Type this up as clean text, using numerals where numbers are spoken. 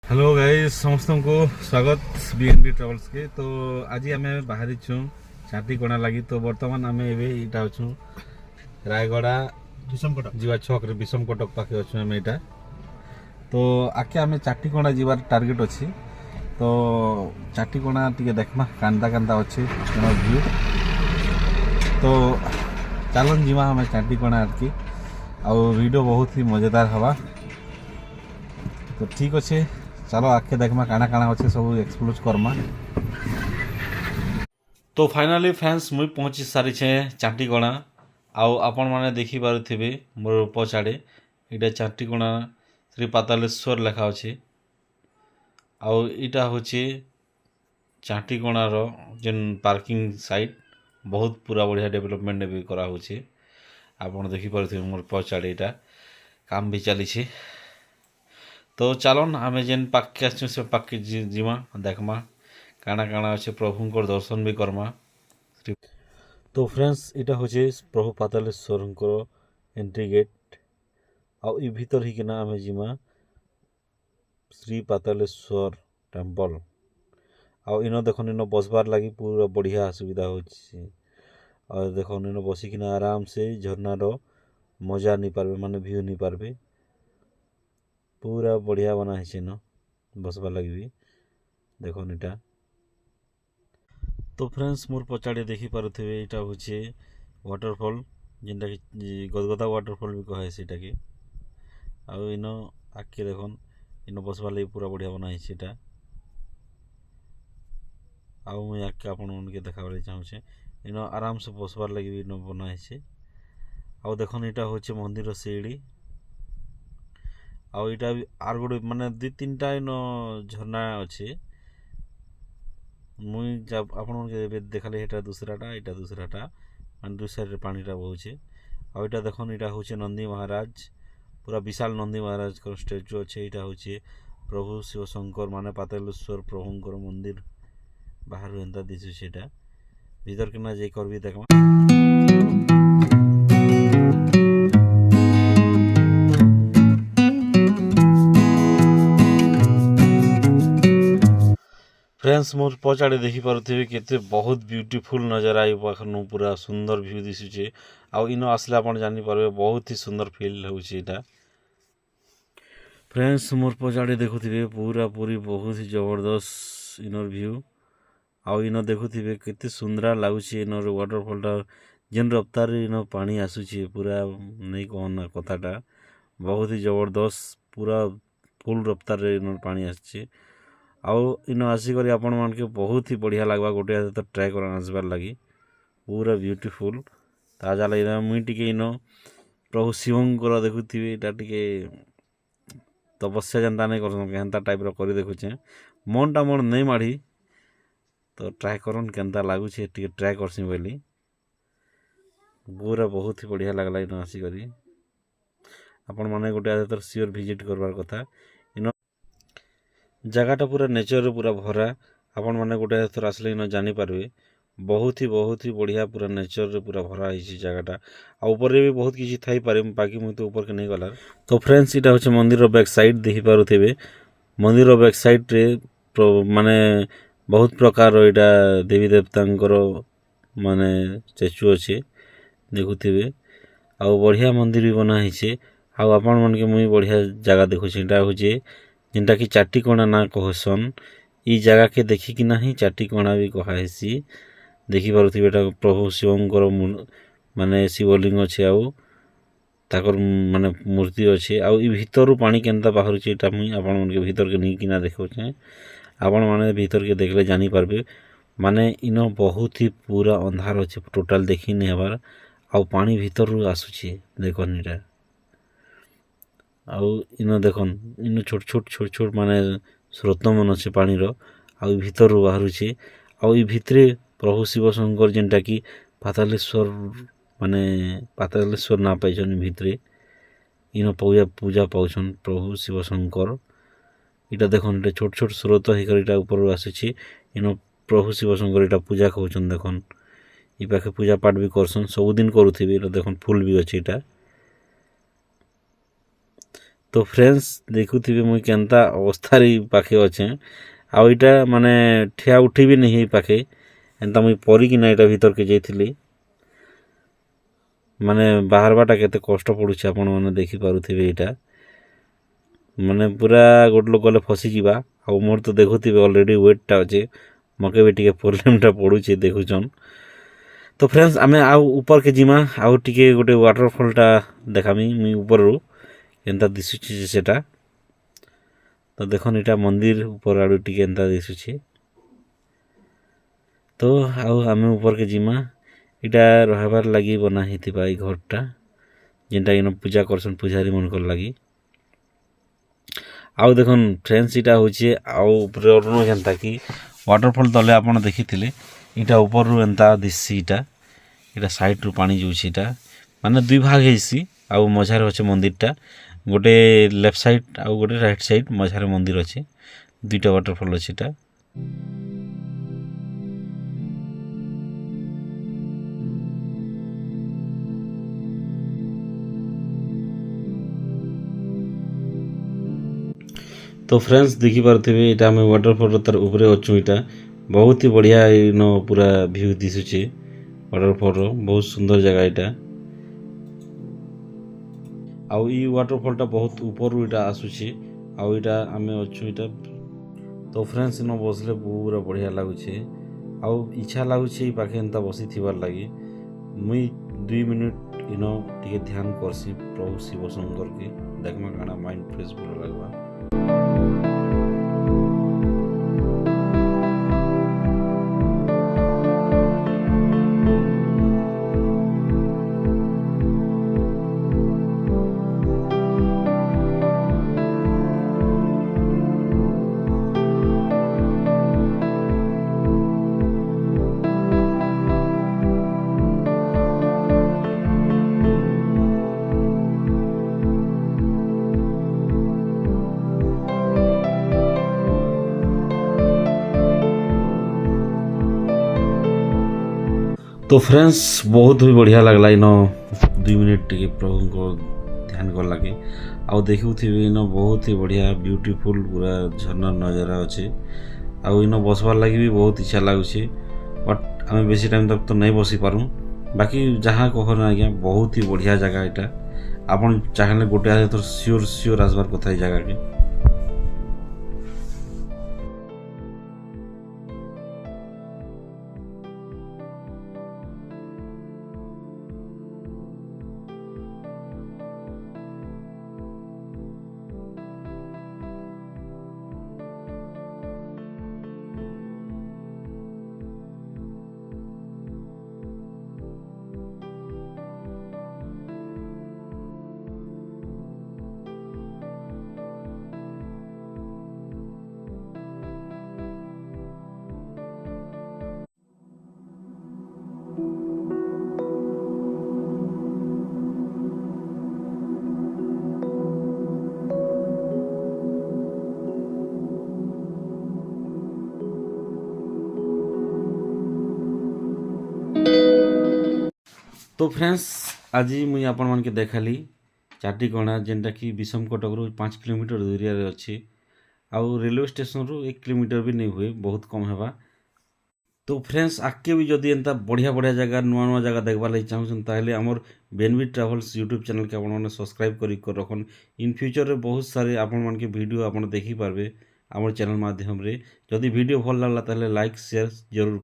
Hello guys समस्त को स्वागत बीएनबी ट्रावल्स के। तो आज आम बाहरी छूँ चाटीकोणा लगी। तो बर्तमान आम एटा अच्छू रायगड़ा जीवा छक विषम कटक पाखे अच्छु आम यहाँ। तो आके आम चाटीकोणा जीवार टार्गेट अच्छी। तो चाटीकोणा टी देखमा कांदा कांदा अच्छे व्यू। तो चलन जीवा आम चाटीकोणा आटकी आउ वीडियो बहुत ही मजेदार हवा। तो ठीक अच्छे चलो आके देखमा काना काना अच्छे सब एक्सप्लोर करमा। तो फाइनाली फैंस मुई पहुँची सारी चाटीकोणा आउ आपण मैंने देखी पारे मोर पछाड़े इटा चाटीकोणा श्री पातालेश्वर लेखा अच्छे। आउ इटा हूँ चाटीकोणार जेन पार्किंग साइट बहुत पूरा बढ़िया डेवलपमेंट भी करा होचे। आपण देखी पारे मोर पछाड़े इटा काम भी चली। तो चलन आम जेन पाके आसु से पाके जीमा देखमा काना काना अच्छे प्रभु दर्शन भी करमा। तो फ्रेंड्स इटा हूँ प्रभु पातालेश्वर एंट्री गेट आउ इ भीतर ही किना आम जीमा श्री पातालेश्वर टेम्पल। आउ इन देखन इन बसबार लगी पूरा बढ़िया सुविधा होची। और देखो इन बसिकिना आराम से झरनार मजा नहीं पारबे माने व्यू नहीं पारबे। पूरा बढ़िया बना है न बसबार लगी भी देखो इटा। तो फ्रेंड्स मोर पछाड़े देखी पारे यहाँ हूँ वाटरफॉल जेनटा कि गदगदा वाटरफॉल भी कहे सीटा के। आउ इन आके देखन इन बसबार लगी पूरा बढ़िया बना है। आउ मुझे आके आपण मन देखा चाहूँचे इन आराम से बसबार लगी भी इन बना है। आउ देखन यहाँ हूँ मंदिर सीढ़ी आउ इटा आर गोटे माने दु तीन टा इन झरना अच्छे। मुई जब आपण देखाली हेटा दूसराटा इटा दूसराटा मान दु साइड पानीटा बहुचे। आउ इटा देखन इटा हूँ नंदी महाराज पूरा विशाल नंदी महाराज को स्टैचू अच्छे। इटा हूँ प्रभु शिव शंकर माने पातालेश्वर प्रभुंकर मंदिर बाहर एंता दिशुचे। भीतर के ना जाई कर भी देखमा। फ्रेंड्स मोर पछाड़े देखी पारे केते बहुत ब्यूटीफुल नजारा पाखनु पूरा सुंदर व्यू दिशुचे। आउ इन आसले आपण जानी पारबे बहुत ही सुंदर फील होउची एटा। फ्रेंड्स मोर पछाड़े देखुथिबे पूरा पूरी बहुत ही जबरदस्त इनर व्यू। आउ इन देखुथिबे केते सुंदर लागुची इनर वाटरफॉलटा जेन रफ्तार इन पानी आसुची पूरा नहीं कहना कथाटा बहुत ही जबरदस्त पूरा फुल रफ्तार इन पानी आसुची। आउ इन आसिक आपण मान के बहुत ही बढ़िया लगवा गोटे तो ट्राए कर आसबार लगी पूरा ब्यूटीफुल ताजा लगे। मुई टिके इन प्रभु शिवंकर देखुथी इटा टिके तपस्या जनता नहीं कर केन्ता टाइप कर देखुचे मनटा मोर नहीं माड़ी। तो ट्राए करन केन्ता लगुचे टिके ट्राए करसी बोली पूरा बहुत ही बढ़िया लगला इन आसिक आपण माने गोटे तो सियोर विजिट करवार कथा। इन जगहटा पूरा नेचर पूरा भरा आपण माने गोटे थर आसले इन जानी पारबे बहुत ही बढ़िया पूरा नेचर पूरा भरा है जगहटा। आ ऊपर भी बहुत किसी थई पारे बाकी मुझे तो ऊपर के नहीं गला। तो फ्रेंड्स इटा हूँ मंदिर बैक साइड देखी पारे मंदिर बैक साइड रे माने बहुत प्रकार इटा देवी देवतांकर माने स्टैचू अच्छे देखुथिबे। आ बढ़िया मंदिर भी बना है। आपण मन के मुई बढ़िया जगह देखुची इटा हूँ जेनटा कि चाटीकोणा ना कहसन। इ जगह के देखिकी ना ही चाटीकोणा भी कहासी देखी पारुथिबे। एटा प्रभु शिवंकर माने शिवलिंग अच्छे आउ ताकर माने मूर्ति अच्छे। आउ इ भीतर पानी केनता बाहरुचे एटा मुई आपण मन के भीतर के नहीं किना देखौचे। आपण माने भीतर के देखले जानी पारबे माने इन बहुत ही पूरा अंधार अच्छे टोटाल देखी नहीं हबार। आउ पानी भीतर आसुचे देखन इटा। आउ इन देखन इन छोट छोट माने स्रोत मन अच्छे पानी रो आउ भीतर बाहरुचे। आउ भितरे प्रभु शिव शंकर जेनटा कि पातालेश्वर माने पातालेश्वर ना पाइछन भितरे इन पूजा पाउछन प्रभु शिव शंकर। इटा देखन इटा छोट छोट स्रोत होकर इटा ऊपर आसुची इन प्रभु शिव शंकर इटा पूजा खाउछन देखन। इ पाखे पूजा पाठ भी करसन सबुदिन करुथिबे। इटा देखन फूल भी अच्छे इटा। तो फ्रेंड्स देखुथिबे मुई केनता अवस्था रे पाखे अच्छे आउ इटा माने ठिया उठी भी नहीं पाखे एंता मुई परी कि ना इटा भीतर के जाइथिली माने बाहरबाटा केते कष्ट पड़ुछे आपण माने देखि पारुथिबे इटा माने पूरा गोटे लोक गले फसी जीवा आउ मोर तो देखुथिबे ऑलरेडी वेटटा अच्छे मके भी टिके प्रॉब्लमटा पड़ुछे देखुछन। तो फ्रेंड्स आमे आउ ऊपर के जिमा आउ टिके गोटे वाटरफॉलटा देखामी मुई ऊपर रू केनता दिसुछि सेटा तो देखन इटा मंदिर ऊपर आड़ू टिके एंता दिसुछि। तो आउ आमे ऊपर के जिमा इटा रहबार लगी बना हिथिबा ई घरटा जेनटा इन पूजा करसन पुजारी मनकर लगी। आउ देखन फ्रेंड्स इटा होचे आउ ऊपर अरुण केनता कि वाटरफॉल तले आपण देखिथिले इटा ऊपर रू एंता दिससी इटा साइड रू पानी जोछि इटा माने दुई भाग हेसी आउ मझारे होचे मंदिरटा गोटे लेफ्ट साइड आउ गोटे राइट साइड मझारे मंदिर अच्छे दुईटा वाटरफॉल अच्छे इटा। तो फ्रेंड्स देखी पार्थिबे इटा आम वाटरफॉल तार ऊपर अच्छु इटा बहुत ही बढ़िया इन पूरा व्यू दिशुचे वाटरफॉल बहुत सुंदर जगह इटा आउ ई वाटरफॉलटा बहुत ऊपर इटा आसुचे आउ इटा आमे अच्छु इटा। तो फ्रेंड्स इन बसले पूरा बढ़िया लगुचे आउ इच्छा लगुचे पाखे एंता बसी थिबार लगी मुई 2 मिनट इन टिके ध्यान करसी प्रभु शिव शंकर के देखमा काना माइंड फ्रेश भल लगवा। तो फ्रेंड्स बहुत भी बढ़िया लगला इन 2 मिनट टिके प्रभु को ध्यान कर लगे आउ देखुथिबे इन बहुत ही बढ़िया ब्यूटीफुल पूरा झरना नजारा अच्छे आउ इन बसबार लगी भी बहुत इच्छा लगुचे बट आम बेसी टाइम तक तो नहीं बसी पारूँ बाकी जहाँ कहना आज्ञा बहुत ही बढ़िया जगह यहाँ आपन चाहे गोटे तो सियोर आसबार कथा जगह के। तो फ्रेंड्स आज मुई आपण मान के देखाली चाटीकणा जेनटा कि विषम कटक रु 5 किलोमीटर दूरिया रे अच्छी आउ रेलवे स्टेशन रु 1 किलोमीटर भी नहीं हुए बहुत कम हेबा। तो फ्रेंड्स आगे भी जदि एंता बढ़िया बढ़िया जगह नुआ नुआ जगह देखबार लगी चाहूँ ताहले आमर बेनवी ट्राभल्स यूट्यूब चैनल के आपण मैंने सब्सक्राइब कर रखन इन फ्यूचर में बहुत सारे आपण मान के वीडियो आपण देखी पारबे आमर चैनल माध्यम रे। जदि वीडियो भल लागला ताहले लाइक शेयर जरूर